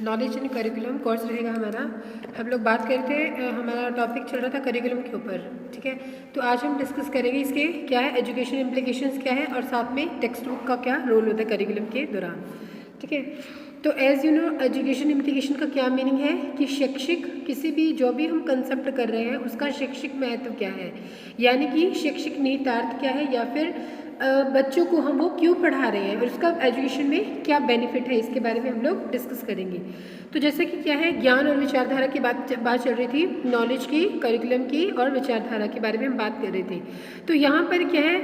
Knowledge in curriculum course रहेगा हमारा। हम लोग बात करते थे, हमारा टॉपिक चल रहा था करिकुलम के ऊपर, ठीक है। तो आज हम डिस्कस करेंगे इसके क्या है, एजुकेशन इम्प्लीकेशंस क्या है और साथ में टेक्स्ट बुक का क्या रोल होता है करिकुलम के दौरान, ठीक है। तो as you know education implication का क्या मीनिंग है कि शैक्षिक किसी भी जो भी हम कंसेप्ट कर रहे हैं उसका शैक्षिक महत्व क्या है, यानी कि शैक्षिक निहितार्थ क्या है या फिर बच्चों को हम वो क्यों पढ़ा रहे हैं और उसका एजुकेशन में क्या बेनिफिट है, इसके बारे में हम लोग डिस्कस करेंगे। तो जैसे कि क्या है, ज्ञान और विचारधारा की बात चल रही थी, नॉलेज की, करिकुलम की और विचारधारा के बारे में हम बात कर रहे थे। तो यहाँ पर क्या है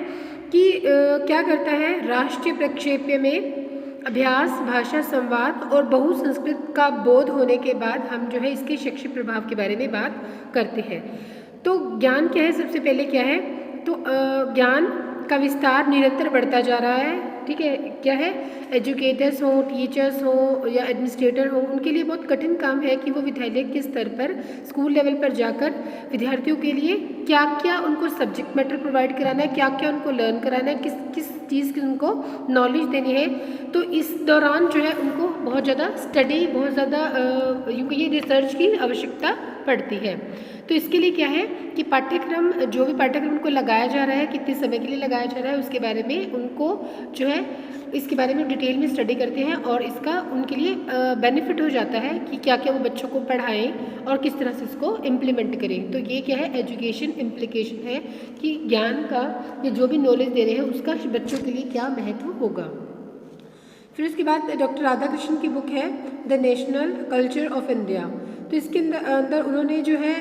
कि क्या करता है, राष्ट्रीय प्रक्षेप्य में अभ्यास, भाषा, संवाद और बहुसंस्कृत का बोध होने के बाद हम जो है इसके शैक्षिक प्रभाव के बारे में बात करते हैं। तो ज्ञान क्या है, सबसे पहले क्या है, तो ज्ञान का विस्तार निरंतर बढ़ता जा रहा है, ठीक है। क्या है, एजुकेटर्स हों, टीचर्स हों या एडमिनिस्ट्रेटर हों, उनके लिए बहुत कठिन काम है कि वो विद्यालय के स्तर पर, स्कूल लेवल पर जाकर विद्यार्थियों के लिए क्या क्या उनको सब्जेक्ट मैटर प्रोवाइड कराना है, क्या क्या उनको लर्न कराना है, किस किस चीज़ की उनको नॉलेज देनी है। तो इस दौरान जो है उनको बहुत ज़्यादा स्टडी, बहुत ज़्यादा ये रिसर्च की आवश्यकता पड़ती है। तो इसके लिए क्या है कि पाठ्यक्रम, जो भी पाठ्यक्रम उनको लगाया जा रहा है, कितने समय के लिए लगाया जा रहा है, उसके बारे में उनको जो है इसके बारे में डिटेल में स्टडी करते हैं और इसका उनके लिए बेनिफिट हो जाता है कि क्या क्या वो बच्चों को पढ़ाएं और किस तरह से इसको इम्प्लीमेंट करें। तो ये क्या है, एजुकेशन इम्प्लीकेशन है कि ज्ञान का या जो भी नॉलेज दे रहे हैं उसका बच्चों के लिए क्या महत्व होगा। फिर उसके बाद डॉक्टर राधाकृष्णन की बुक है the national culture of India. तो इसके अंदर उन्होंने जो है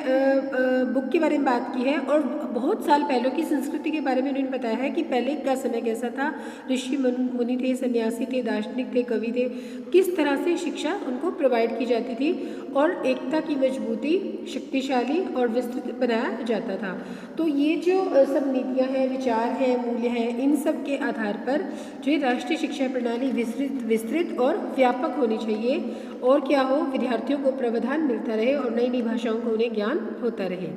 बुक के बारे में बात की है और बहुत साल पहले की संस्कृति के बारे में उन्होंने बताया है कि पहले का समय कैसा था, ऋषि मुनि थे, सन्यासी थे, दार्शनिक थे, कवि थे, किस तरह से शिक्षा उनको प्रोवाइड की जाती थी और एकता की मजबूती, शक्तिशाली और विस्तृत बनाया जाता था। तो ये जो सब नीतियाँ हैं, विचार हैं, मूल्य हैं, इन सब के आधार पर जो है राष्ट्रीय शिक्षा प्रणाली विस्तृत और व्यापक होनी चाहिए और क्या हो, विद्यार्थियों को प्रावधान मिलता रहे और नई नई भाषाओं का उन्हें ज्ञान होता रहे,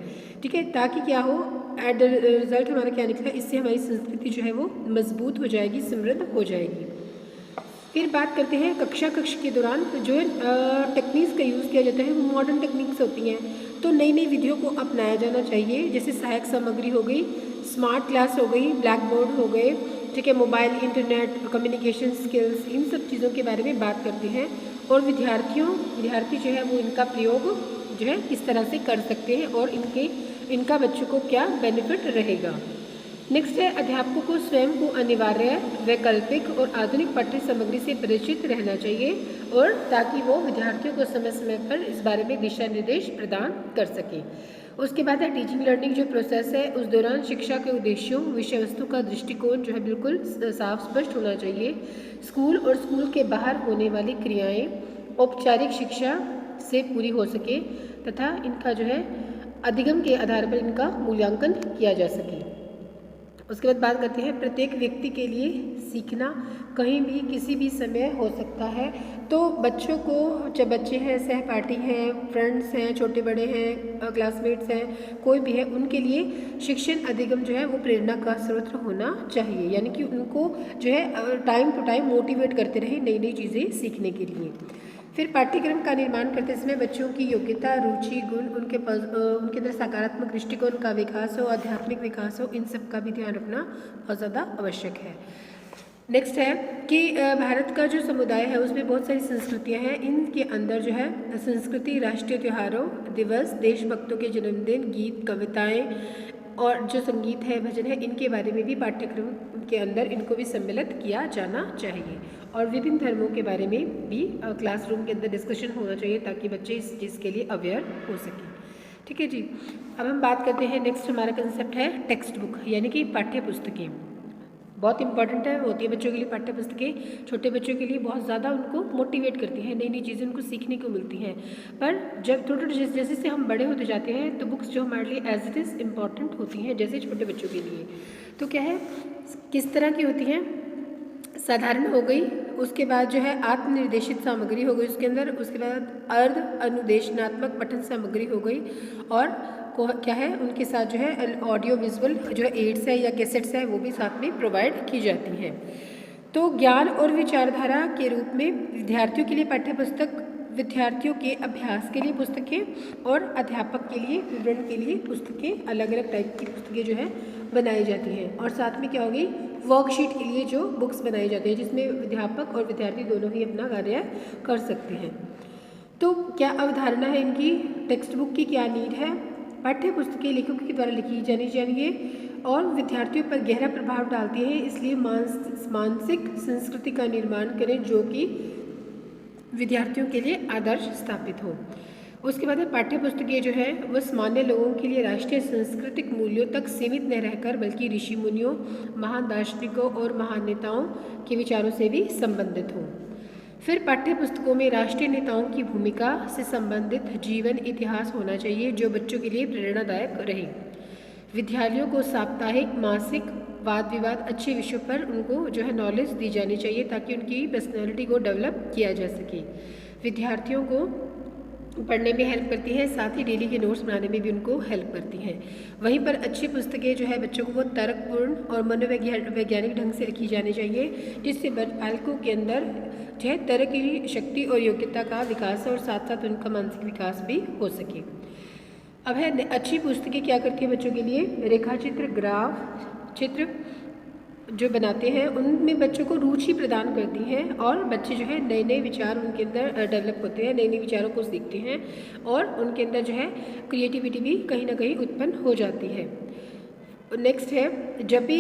ठीक है, ताकि क्या हो, एट द रिजल्ट हमारा क्या निकला, इससे हमारी संस्कृति जो है वो मजबूत हो जाएगी, समृद्ध हो जाएगी। फिर बात करते हैं कक्ष के दौरान जो है टेक्निक्स का यूज़ किया जाता है, वो मॉडर्न टेक्निक्स होती हैं। तो नई नई विधियों को अपनाया जाना चाहिए, जैसे सहायक सामग्री हो गई, स्मार्ट क्लास हो गई, ब्लैक बोर्ड हो गए, ठीक है, मोबाइल, इंटरनेट, कम्युनिकेशन स्किल्स, इन सब चीज़ों के बारे में बात करते हैं और विद्यार्थी जो है वो इनका प्रयोग जो है किस तरह से कर सकते हैं और इनका बच्चों को क्या बेनिफिट रहेगा। नेक्स्ट है, अध्यापकों को स्वयं को अनिवार्य, वैकल्पिक और आधुनिक पाठ्य सामग्री से परिचित रहना चाहिए और ताकि वो विद्यार्थियों को समय समय पर इस बारे में दिशा निर्देश प्रदान कर सकें। उसके बाद है टीचिंग लर्निंग जो प्रोसेस है, उस दौरान शिक्षा के उद्देश्यों, विषय वस्तु का दृष्टिकोण जो है बिल्कुल साफ स्पष्ट होना चाहिए। स्कूल और स्कूल के बाहर होने वाली क्रियाएं औपचारिक शिक्षा से पूरी हो सके तथा इनका जो है अधिगम के आधार पर इनका मूल्यांकन किया जा सके। उसके बाद बात करते हैं, प्रत्येक व्यक्ति के लिए सीखना कहीं भी किसी भी समय हो सकता है। तो बच्चों को, जब बच्चे हैं, सहपाठी हैं, फ्रेंड्स हैं, छोटे बड़े हैं, क्लासमेट्स हैं, कोई भी है, उनके लिए शिक्षण अधिगम जो है वो प्रेरणा का स्रोत होना चाहिए, यानी कि उनको जो है टाइम टू टाइम मोटिवेट करते रहे नई नई चीज़ें सीखने के लिए। फिर पाठ्यक्रम का निर्माण करते समय बच्चों की योग्यता, रुचि, गुण, उनके अंदर सकारात्मक दृष्टिकोण का विकास हो, आध्यात्मिक विकास हो, इन सब का भी ध्यान रखना बहुत ज़्यादा आवश्यक है। नेक्स्ट है कि भारत का जो समुदाय है उसमें बहुत सारी संस्कृतियां हैं, इनके अंदर जो है संस्कृति, राष्ट्रीय त्योहारों, दिवस, देशभक्तों के जन्मदिन, गीत, कविताएँ और जो संगीत है, भजन है, इनके बारे में भी पाठ्यक्रम के अंदर इनको भी सम्मिलित किया जाना चाहिए और विभिन्न धर्मों के बारे में भी क्लासरूम के अंदर डिस्कशन होना चाहिए ताकि बच्चे इस चीज़ के लिए अवेयर हो सकें, ठीक है जी। अब हम बात करते हैं, नेक्स्ट हमारा कंसेप्ट है टेक्स्ट बुक, यानी कि पाठ्य पुस्तकें। बहुत इंपॉर्टेंट है, होती है बच्चों के लिए पाठ्य पुस्तकें, छोटे बच्चों के लिए बहुत ज़्यादा उनको मोटिवेट करती हैं, नई नई चीज़ें उनको सीखने को मिलती हैं। पर जब थोड़ा जैसे जैसे हम बड़े होते जाते हैं तो बुक्स जो हमारे लिए एज इट इज़ इम्पॉर्टेंट होती हैं, जैसे छोटे बच्चों के लिए। तो क्या है, किस तरह की होती हैं, साधारण हो गई, उसके बाद जो है आत्मनिर्देशित सामग्री हो गई उसके अंदर, उसके बाद अर्ध अनुदेशनात्मक पठन सामग्री हो गई और क्या है, उनके साथ जो है ऑडियो विजुअल जो एड्स है या कैसेट्स है वो भी साथ में प्रोवाइड की जाती हैं। तो ज्ञान और विचारधारा के रूप में विद्यार्थियों के लिए पाठ्य पुस्तक विद्यार्थियों के अभ्यास के लिए पुस्तकें और अध्यापक के लिए विवरण के लिए पुस्तकें, अलग अलग टाइप की पुस्तकें जो है बनाई जाती हैं। और साथ में क्या होगी, वर्कशीट के लिए जो बुक्स बनाई जाती है जिसमें अध्यापक और विद्यार्थी दोनों ही अपना कार्य कर सकते हैं। तो क्या अवधारणा है इनकी, टेक्स्ट बुक की क्या नीड है, पाठ्य पुस्तकें लेखकों के द्वारा लिखी जानी चाहिए और विद्यार्थियों पर गहरा प्रभाव डालती है, इसलिए मानसिक संस्कृति का निर्माण करें जो कि विद्यार्थियों के लिए आदर्श स्थापित हो। उसके बाद पाठ्य पुस्तकें जो है वो सामान्य लोगों के लिए राष्ट्रीय सांस्कृतिक मूल्यों तक सीमित न रहकर बल्कि ऋषि मुनियों, महान दार्शनिकों और महान नेताओं के विचारों से भी संबंधित हों। फिर पाठ्य पुस्तकों में राष्ट्रीय नेताओं की भूमिका से संबंधित जीवन इतिहास होना चाहिए जो बच्चों के लिए प्रेरणादायक रहे। विद्यालयों को साप्ताहिक, मासिक वाद विवाद अच्छे विषयों पर उनको जो है नॉलेज दी जानी चाहिए ताकि उनकी पर्सनैलिटी को डेवलप किया जा सके। विद्यार्थियों को पढ़ने में हेल्प करती है, साथ ही डेली के नोट्स बनाने में भी उनको हेल्प करती हैं। वहीं पर अच्छी पुस्तकें जो है बच्चों को वो तर्कपूर्ण और मनोवैज्ञानिक ढंग से लिखी जानी चाहिए जिससे बालकों के अंदर जो है तर्क की शक्ति और योग्यता का विकास और साथ साथ उनका मानसिक विकास भी हो सके। अब है अच्छी पुस्तकें क्या करती है बच्चों के लिए, रेखाचित्र, ग्राफ चित्र जो बनाते हैं उनमें बच्चों को रुचि प्रदान करती हैं और बच्चे जो है नए नए विचार उनके अंदर डेवलप होते हैं, नए नए विचारों को सीखते हैं और उनके अंदर जो है क्रिएटिविटी भी कहीं ना कहीं उत्पन्न हो जाती है। नेक्स्ट है, जब भी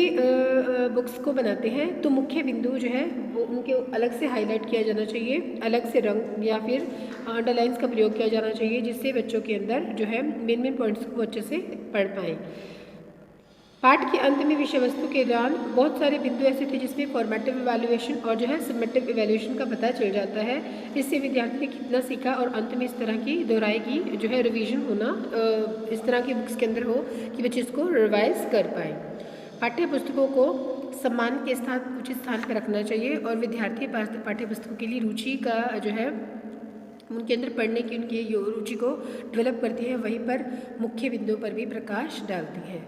बुक्स को बनाते हैं तो मुख्य बिंदु जो है वो उनके अलग से हाईलाइट किया जाना चाहिए, अलग से रंग या फिर अंडरलाइंस का प्रयोग किया जाना चाहिए जिससे बच्चों के अंदर जो है मेन पॉइंट्स को अच्छे से पढ़ पाएँ। पाठ के अंत में विषय वस्तु के दौरान बहुत सारे बिंदु ऐसे थे जिसमें फॉर्मेटिव इवैल्यूएशन और जो है सबमिटिव इवैल्यूएशन का पता चल जाता है। इससे विद्यार्थी ने कितना सीखा और अंत में इस तरह की दोहराई की जो है रिवीजन होना इस तरह की बुक्स के अंदर हो कि बच्चे इसको रिवाइज कर पाएँ। पाठ्य पुस्तकों को सम्मान के साथ उचित स्थान पर रखना चाहिए और विद्यार्थी पाठ्य पुस्तकों के लिए रुचि का जो है उनके अंदर पढ़ने की उनकी रुचि को डेवलप करती है, वहीं पर मुख्य बिंदुओं पर भी प्रकाश डालती है।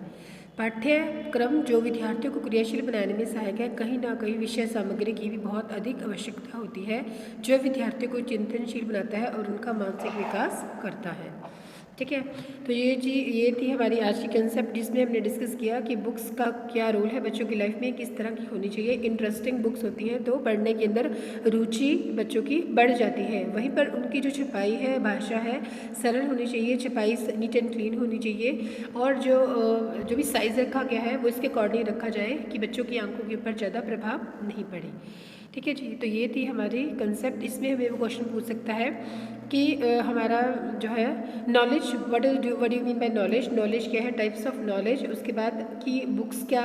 पाठ्यक्रम जो विद्यार्थियों को क्रियाशील बनाने में सहायक है, कहीं ना कहीं विषय सामग्री की भी बहुत अधिक आवश्यकता होती है जो विद्यार्थियों को चिंतनशील बनाता है और उनका मानसिक विकास करता है। ठीक है, तो ये थी हमारी आज की कंसेप्ट जिसमें हमने डिस्कस किया कि बुक्स का क्या रोल है बच्चों की लाइफ में, किस तरह की होनी चाहिए। इंटरेस्टिंग बुक्स होती हैं तो पढ़ने के अंदर रुचि बच्चों की बढ़ जाती है। वहीं पर उनकी जो छपाई है, भाषा है, सरल होनी चाहिए, छपाई नीट एंड क्लीन होनी चाहिए और जो भी साइज़ रखा गया है वो इसके अकॉर्डिंग रखा जाए कि बच्चों की आंखों के ऊपर ज़्यादा प्रभाव नहीं पड़े। ठीक है जी, तो ये थी हमारी कंसेप्ट। इसमें हमें वो क्वेश्चन पूछ सकता है कि हमारा जो है knowledge, what you mean by knowledge, knowledge क्या है, टाइप्स ऑफ नॉलेज, उसके बाद कि बुक्स क्या,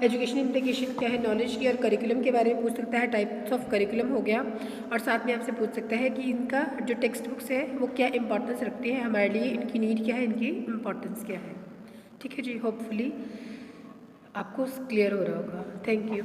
एजुकेशन इम्प्लीकेशन क्या है नॉलेज की, और करिकुलम के बारे में पूछ सकता है, टाइप्स ऑफ करिकुलम हो गया। और साथ में आपसे पूछ सकता है कि इनका जो टेक्स्ट बुक्स है वो क्या इंपॉर्टेंस रखती है हमारे लिए, इनकी नीड क्या है, इनकी इम्पॉर्टेंस क्या है। ठीक है जी, होपफुली आपको क्लियर हो रहा होगा। Thank you.